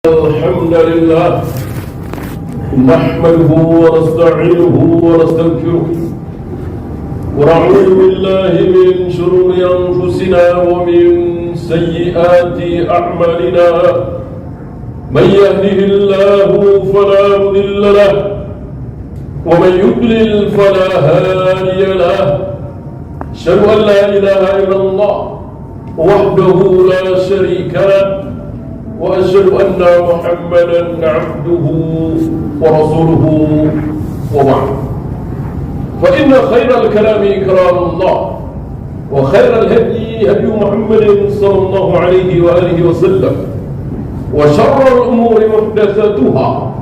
الحمد لله نحمده ونستعينه ونستغفره ونعوذ بالله من شرور أنفسنا ومن سيئات أعمالنا من يهده الله فلا مضل له ومن يضلل فلا هادي له أشهد أن لا إله إلا الله وحده لا شريك له وأشهد أن محمدا عبده ورسوله وبعد فإن خير الكلام كلام الله وخير الهدي هدي محمد صلى الله عليه وآله وسلم وشر الأمور محدثاتها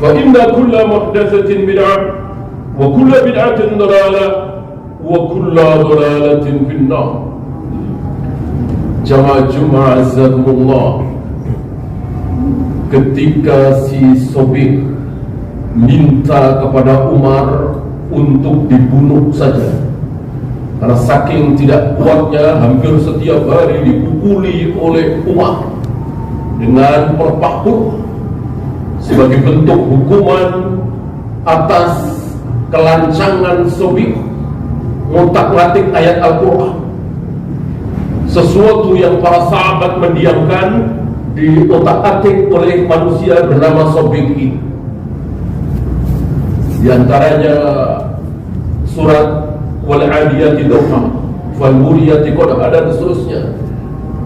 فإن كل محدثة بدعة وكل بدعة ضلالة وكل ضلالة في النار. Jamaah Jumat azakumullah, ketika si Sobik minta kepada Umar untuk dibunuh saja karena saking tidak kuatnya, hampir setiap hari dipukuli oleh Umar dengan perpaku sebagai bentuk hukuman atas kelancangan Sobik ngotak-ngatik ayat Al-Quran, sesuatu yang para sahabat mendiamkan di otak-atik oleh manusia bernama Sobik ini. Di antaranya surat Wal-Adiyati Dawha, Fal-Muriyati Qadha, dan seterusnya.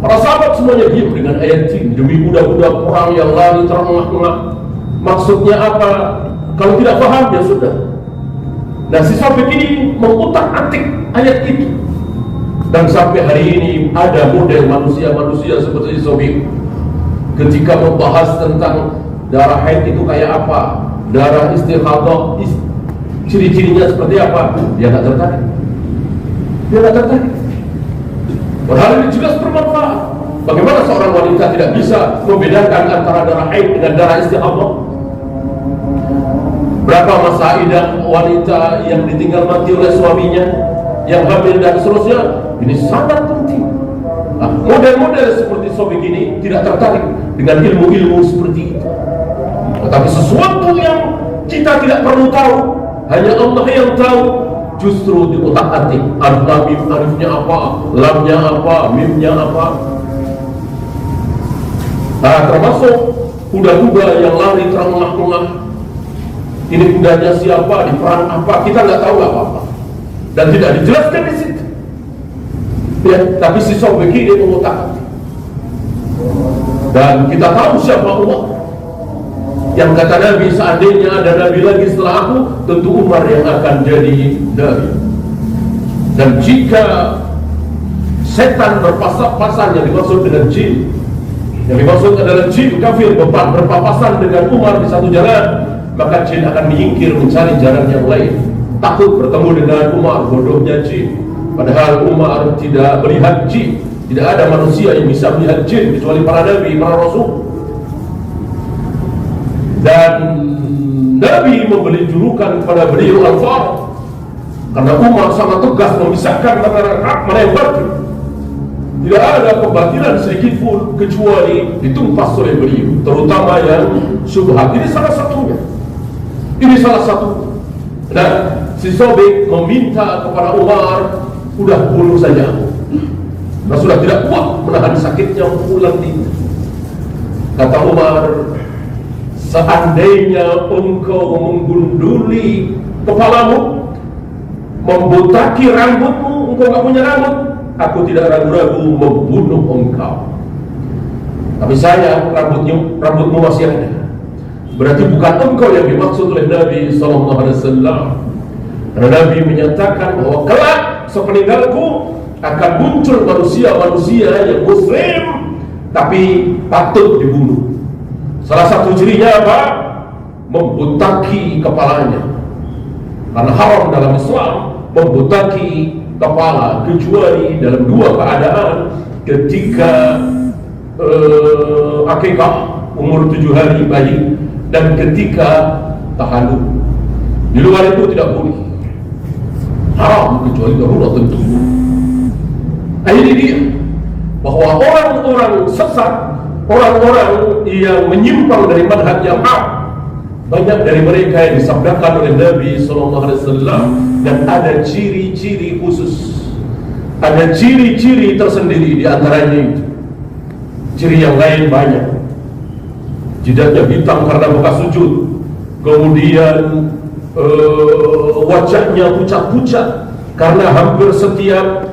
Para sahabat semuanya diam dengan ayat ini demi budak-budak perang yang lari terengah-engah. Maksudnya apa? Kalau tidak paham ya sudah. Nah, si Sobik ini mengutak-atik ayat itu. Dan sampai hari ini ada model manusia-manusia seperti Sobik. Ketika membahas tentang darah haid itu kayak apa, darah istighathah, ciri-cirinya seperti apa, dia tak tertarik. Dia tak tertarik. Padahal ini jelas bermanfaat. Bagaimana seorang wanita tidak bisa membedakan antara darah haid dengan darah istighathah? Berapa masa idah wanita yang ditinggal mati oleh suaminya, yang hamil dan seterusnya? Ini sangat penting. Nah, model-model seperti Sobik ini tidak tertarik dengan ilmu-ilmu seperti itu. Tetapi sesuatu yang kita tidak perlu tahu, hanya Allah yang tahu, justru di otak-atik. Alif alifnya apa, lamnya apa, mimnya apa. Nah, termasuk kuda-kuda yang lari terengah-engah. Ini kudanya siapa, di perang apa, kita nggak tahu apa-apa. Dan tidak dijelaskan di situ. Ya, tapi si Sobik ini mengotak-atik. Dan kita tahu siapa Umar. Yang kata Nabi, seandainya ada Nabi lagi setelah aku, tentu Umar yang akan jadi Nabi. Dan jika setan berpasan yang dimaksud dengan jin, yang dimaksud adalah jin kafir berpapasan dengan Umar di satu jalan, maka jin akan menyingkir mencari jalan yang lain. Takut bertemu dengan Umar, bodohnya jin. Padahal Umar tidak melihat jin. Tidak ada manusia yang bisa melihat jin kecuali para nabi, para rasul. Dan Nabi memberi julukan kepada beliau Al-Faruq karena Umar sangat tegas memisahkan antara hak mana yang batil. Tidak ada kebatilan sedikit pun kecuali ditumpas oleh beliau, terutama yang syubhat. Ini salah satunya. Ini salah satu. Dan si Sobik meminta kepada Umar, udah bunuh saja aku. Nah, sudah tidak kuat menahan sakitnya pukulan itu. Kata Umar, seandainya engkau menggunduli kepalamu, membutaki rambutmu, engkau gak punya rambut, aku tidak ragu-ragu membunuh engkau. Tapi saya, rambutmu masih ada. Berarti bukan engkau yang dimaksud oleh Nabi SAW. Karena Nabi menyatakan bahwa kelak sepeninggalku akan muncul manusia-manusia yang muslim tapi patut dibunuh. Salah satu cirinya apa? Membutaki kepalanya. Karena haram dalam Islam membutaki kepala kecuali dalam dua keadaan: ketika akikah umur 7 hari bayi, dan ketika tahalul. Di luar itu tidak boleh. Haram kecuali darurat tentu. Nah, ini dia bahwa orang-orang sesat orang-orang yang menyimpang dari manhaj yang hak. Banyak dari mereka yang disabdakan oleh Nabi SAW, dan ada ciri-ciri khusus, ada ciri-ciri tersendiri di antaranya itu. Ciri yang lain banyak. Jidatnya hitam karena bekas sujud, kemudian wajahnya pucat-pucat karena hampir setiap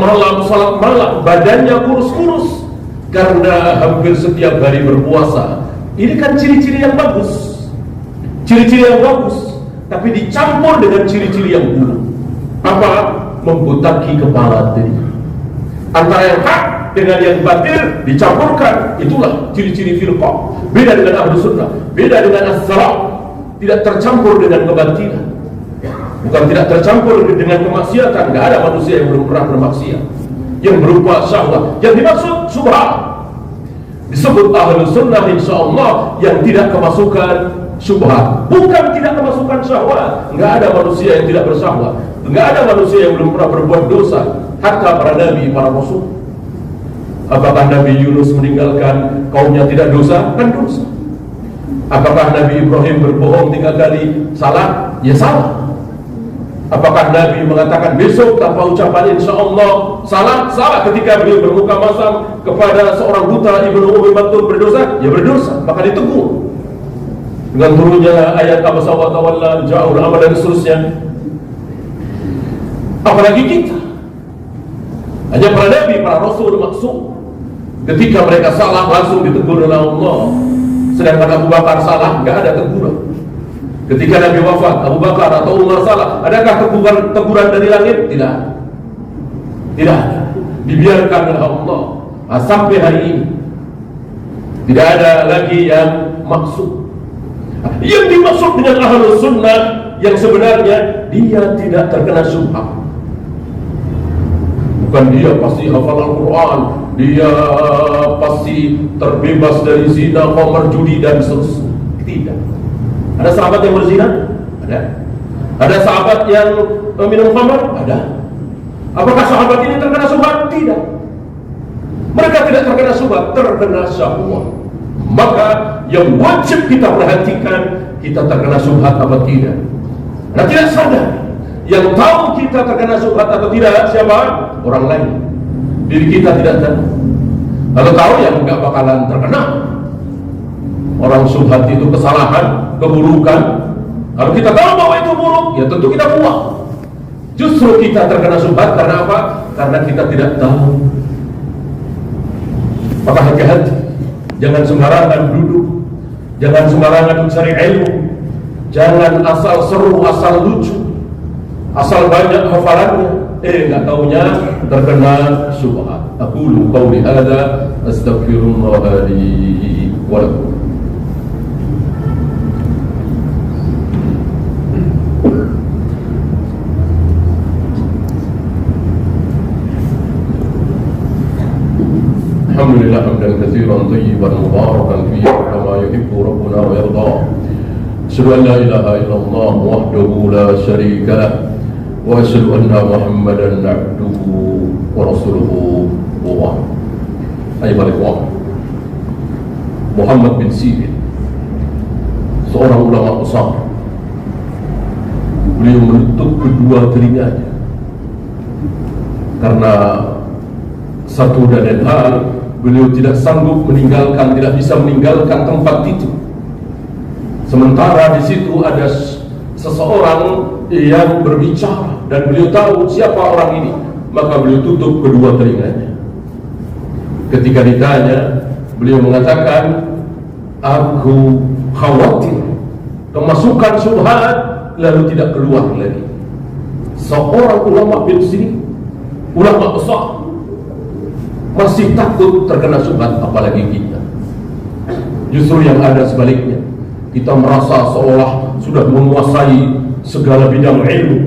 malam salat malam, badannya kurus-kurus karena hampir setiap hari berpuasa. Ini kan ciri-ciri yang bagus, ciri-ciri yang bagus, tapi dicampur dengan ciri-ciri yang buruk. Apa? Membutaki kepala tadi. Antara yang hak dengan yang batil dicampurkan. Itulah ciri-ciri firqah. Beda dengan Ahlus Sunnah, beda dengan as-salaf. Tidak tercampur dengan kebatilan. Bukan tidak tercampur dengan kemaksiatan. Tidak ada manusia yang belum pernah bermaksiat yang berupa syahwat. Yang dimaksud subhat. Disebut Ahlus Sunnah insyaallah yang tidak kemasukan syubhat, bukan tidak kemasukan syahwat. Enggak ada manusia yang tidak bersyahwat, enggak ada manusia yang belum pernah berbuat dosa, hatta para nabi, para rasul. Apakah Nabi Yunus meninggalkan kaumnya tidak dosa? Kan dosa. Apakah Nabi Ibrahim berbohong 3 kali? Salah? Ya salah. Apakah Nabi mengatakan besok tanpa ucapan insyaallah? Salah? Salah. Ketika beliau bermuka masam kepada seorang buta Ibnu Ummi Maktum berdosa? Ya berdosa, maka ditegur dengan turunnya ayat abasa wa tawalla ja'ul amal dan seterusnya. Apalagi kita, hanya para nabi, para rasul maksum. Ketika mereka salah langsung ditegur oleh Allah. Sedangkan Abu Bakar salah, enggak ada teguran. Ketika Nabi wafat, Abu Bakar atau Umar salah, adakah teguran dari langit? Tidak. Tidak ada. Dibiarkan oleh Allah. Sampai hari ini tidak ada lagi yang maksud. Yang dimaksud dengan Ahlus Sunnah yang sebenarnya dia tidak terkena syubhat. Bukan dia pasti hafal Al-Quran, dia pasti terbebas dari zina, khamar, judi dan seterusnya. Tidak. Ada sahabat yang berzina? Ada. Ada sahabat yang minum khamar? Ada. Apakah sahabat ini terkena syubhat? Tidak. Mereka tidak terkena syubhat, terkena syahwat. Maka yang wajib kita perhatikan, kita terkena syubhat atau tidak. Nah, tidak sadar. Yang tahu kita terkena syubhat atau tidak siapa? Orang lain. Diri kita tidak tahu. Kalau tahu ya enggak bakalan terkena. Orang syubhat itu kesalahan, keburukan. Kalau kita tahu bahwa itu buruk, ya tentu kita buang. Justru kita terkena syubhat karena apa? Karena kita tidak tahu. Maka hati-hati. Jangan sembarangan duduk, jangan sembarangan mencari ilmu, jangan asal seru, asal lucu, asal banyak hafalannya, nggak taunya terkena syubhat. Aqulu qawli hadza astaghfirullah li wa lakum. Alhamdulillah hamdan katsiran thayyiban mubarakan fihi kama yuhibbu rabbuna wa yarda. Asyhadu an la ilaha illallah wahdahu la syarika lah wa asyhadu anna Muhammadan abduhu wa rasuluhu wa ayyuhal ikhwan. Muhammad bin Sirin, seorang ulama besar. Beliau menutup kedua telinganya karena satu dan lain hal. Beliau tidak sanggup meninggalkan, tidak bisa meninggalkan tempat itu. Sementara di situ ada seseorang yang berbicara dan beliau tahu siapa orang ini, maka beliau tutup kedua telinganya. Ketika ditanya, beliau mengatakan, aku khawatir kemasukan syubhat lalu tidak keluar lagi. Seorang ulama bin Sirin, ulama besar, masih takut terkena syubhat, apalagi kita. Justru yang ada sebaliknya, kita merasa seolah sudah menguasai segala bidang ilmu,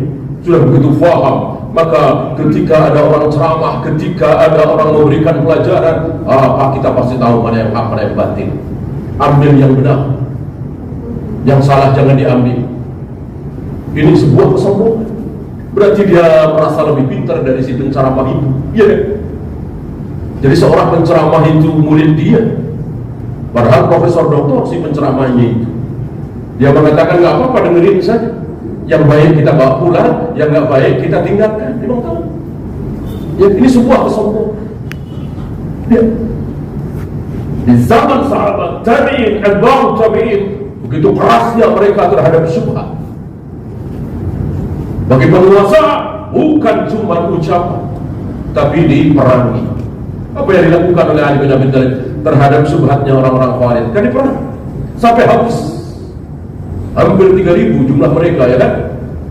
sudah begitu faham. Maka ketika ada orang ceramah, ketika ada orang memberikan pelajaran, kita pasti tahu mana yang hak, mana yang batil. Ambil yang benar, yang salah jangan diambil. Ini sebuah kesombongan. Berarti dia merasa lebih pintar dari si penceramah itu. Iya kan? Jadi seorang penceramah itu murid dia, Padahal profesor doktor si penceramahnya itu, dia mengatakan nggak apa-apa, dengerin saja. Yang baik kita bawa pulang, yang nggak baik kita tinggalkan. Dia tahu. Ya, ini sebuah kesombongan. Ya. Di zaman sahabat tabi'in, atba'ut tabi'in, begitu kerasnya mereka terhadap syubhat. Bagi penguasa bukan cuma ucapan, tapi diperangi. Apa yang dilakukan oleh Ali bin Abi Thalib terhadap syubhatnya orang-orang Khawarij? Kan diperangi sampai habis. Hampir 3.000 jumlah mereka, ya kan,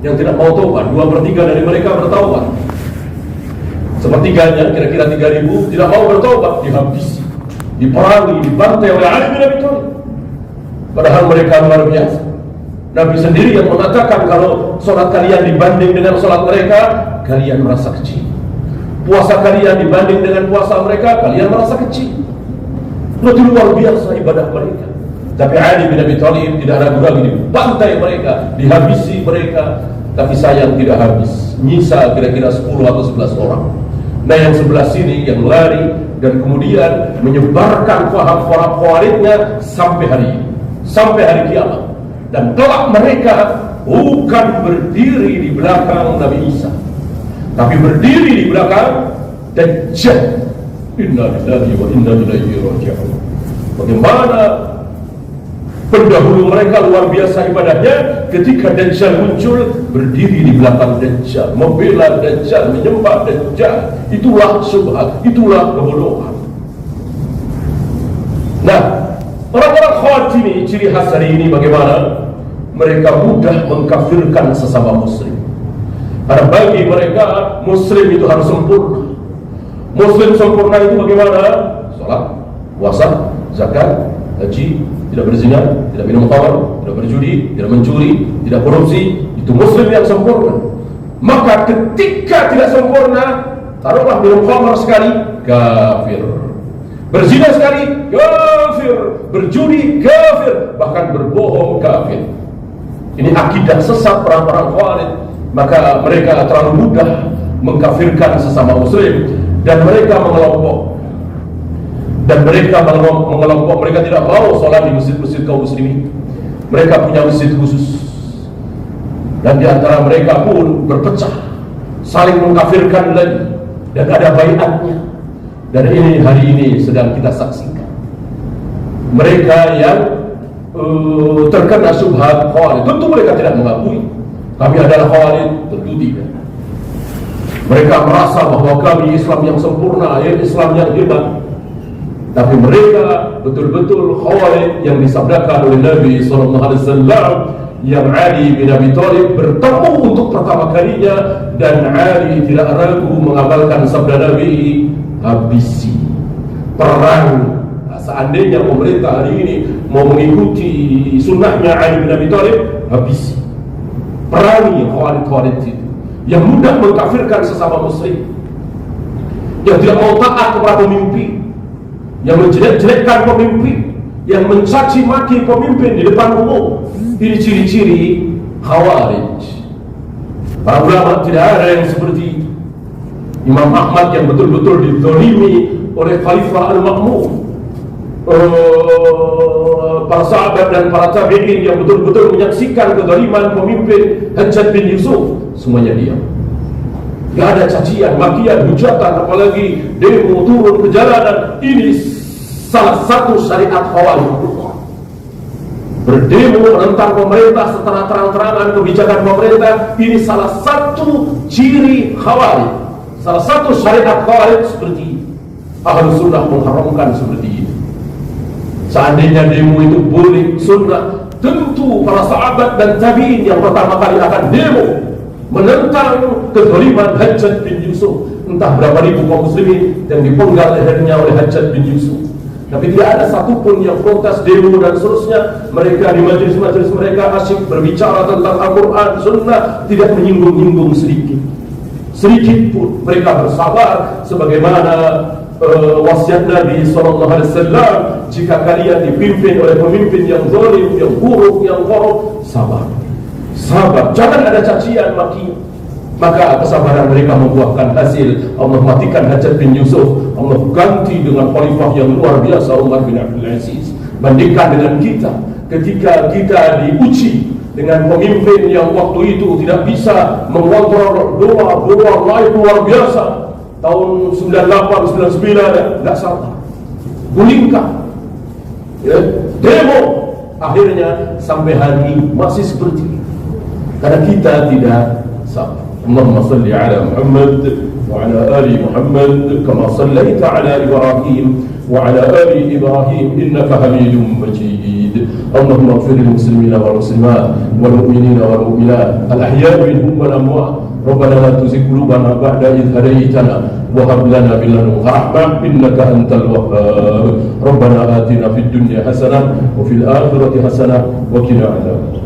yang tidak mau taubat. 2/3 dari mereka bertaubat. Sepertiganya, kira-kira 3.000 tidak mau bertaubat, dihabisi, diperangi, dibantai oleh Ali bin Abi Thalib. Padahal mereka luar biasa. Nabi sendiri yang mengatakan kalau sholat kalian dibanding dengan sholat mereka, kalian merasa kecil. Puasa kalian dibanding dengan puasa mereka, kalian merasa kecil. Itu luar biasa ibadah mereka. Tapi Ali bin Abi Thalib tidak ragu-ragu, dibantai mereka, dihabisi mereka. Tapi sayang tidak habis, nyisa kira-kira 10 atau 11 orang. Nah yang sebelah sini yang lari dan kemudian menyebarkan faham-faham Khawarijnya sampai hari ini, sampai hari kiamat. Dan kelak mereka bukan berdiri di belakang Nabi Isa, tapi berdiri di belakang Dajjal. Inna lillahi wa inna ilaihi raji'un. Bagaimana pendahulu mereka luar biasa ibadahnya, ketika Dajjal muncul berdiri di belakang Dajjal, membela Dajjal, menyembah Dajjal. Itulah syubhat, itulah kebodohan. Nah, orang-orang Khawarij ini, ciri khas hari ini bagaimana? Mereka mudah mengkafirkan sesama muslim. Karena bagi mereka muslim itu harus sempurna. Muslim sempurna itu bagaimana? Salat, puasa, zakat, haji, tidak berzina, tidak minum khamar, tidak berjudi, tidak mencuri, tidak korupsi. Itu muslim yang sempurna. Maka ketika tidak sempurna, taruhlah minum khamar sekali, kafir. Berzina sekali, kafir. Berjudi, kafir. Bahkan berbohong, kafir. Ini akidah sesat orang-orang Khawarij. Maka mereka terlalu mudah mengkafirkan sesama muslim. Dan mereka mengelompok. Mereka tidak mau sholat di masjid-masjid kaum muslimin. Mereka punya masjid khusus. Dan di antara mereka pun berpecah, saling mengkafirkan lagi. Dan ada baiatnya. Dan ini hari ini sedang kita saksikan. Mereka yang terkena syubhat Khawarij, tentu mereka tidak mengakui kami adalah Khawarij, tentu tidak. Mereka merasa bahwa kami Islam yang sempurna, Islam yang hebat. Tapi mereka betul-betul Khawarij yang disabdakan oleh Nabi SAW, yang Ali bin Abi Thalib bertemu untuk pertama kalinya, dan Ali tidak ragu mengamalkan sabda Nabi, habisi, perang. Seandainya pemerintah hari ini mau mengikuti sunnahnya Ali bin Abi Thalib, habisi, perangi Khawarij itu yang mudah mengkafirkan sesama muslim, yang tidak mau taat kepada pemimpin, yang menjelek-jelekkan pemimpin, yang mencaci maki pemimpin di depan umum. Ini ciri-ciri Khawarij. Para ulama tidak ada yang seperti Imam Ahmad yang betul-betul dizalimi oleh Khalifah Al-Ma'mun. Para sahabat dan para tabi'in yang betul-betul menyaksikan kezaliman pemimpin Hajjaj bin Yusuf, semuanya diam. Tidak ada cacian, makian, hujatan, apalagi demo turun ke jalanan. Ini salah satu syariat Khawarij. Berdemo menentang pemerintah setelah terang-terangan kebijakan pemerintah, ini salah satu ciri Khawarij. Salah satu syariat Khawarij seperti ini. Ahlus Sunnah mengharamkan seperti ini. Seandainya demo itu boleh sunnah, tentu para sahabat dan tabi'in yang pertama kali akan demo menentang kezaliman Hajjaj bin Yusuf. Entah berapa ribu kaum muslimin yang dipenggal lehernya oleh Hajjaj bin Yusuf. Tapi tidak ada satupun yang protes, demo dan seterusnya. Mereka di majelis-majelis mereka asyik berbicara tentang Al-Quran, sunnah, tidak menyinggung-nyinggung sedikit pun. Mereka bersabar sebagaimana wasiat Nabi SAW, jika kalian dipimpin oleh pemimpin yang zalim, yang buruk, yang korup, sabar, jangan ada cacian maki. Maka kesabaran mereka membuahkan hasil. Allah matikan Hajjaj bin Yusuf, Allah ganti dengan khalifah yang luar biasa, Umar bin Abdul Aziz. Bandingkan dengan kita ketika kita diuji dengan pemimpin yang waktu itu tidak bisa mengontrol doa naik luar biasa. Tahun 98, 99 nggak salah, gulingkan, ya, demo, akhirnya sampai hari ini masih seperti ini karena kita tidak sabar. Allahumma salli ala Muhammad wa ala ali Muhammad kama sallaita ala Ibrahim wa ala ali Ibrahim innaka Hamidum Majid. Allahumma ighfir lil muslimina wal muslimat wal mu'minina wal mu'minat al ahya'i minhum wal amwat. ربنا لا تزغ قلوبنا بعد إذ هديتنا وهب لنا من لدنك رحمة إنك أنت الوهاب. ربنا آتنا في الدنيا حسنة وفي الآخرة حسنة وقنا عذاب النار.